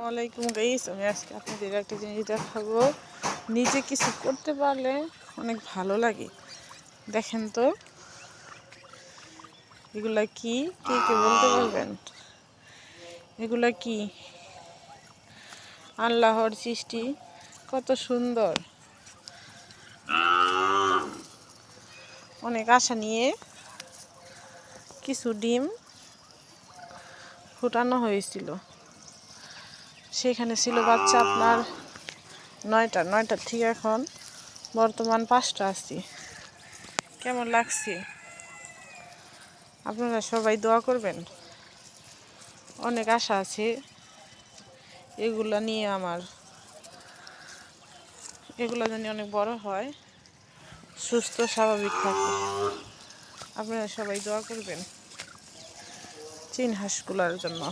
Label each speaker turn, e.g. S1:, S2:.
S1: আসসালামাইকুম গাইস, আমি আজকে আপনাদের একটা জিনিস দেখাবো। নিজে কিছু করতে পারলে অনেক ভালো লাগে। দেখেন তো এগুলা কি, কে কে বলতে পারবেন? এগুলা কি? আল্লাহর সৃষ্টি, কত সুন্দর। অনেক আশা নিয়ে কিছু ডিম ফুটানো হয়েছিল। সেখানে ছিল বাচ্চা আপনার 9টার থেকে এখন বর্তমান 5টা আছি। কেমন লাগছে? আপনারা সবাই দোয়া করবেন। অনেক আশা আছে এগুলা নিয়ে আমার, এগুলা যেন অনেক বড় হয়, সুস্থ স্বাভাবিক থাকে। আপনারা সবাই দোয়া করবেন চীন হাঁসগুলার জন্য।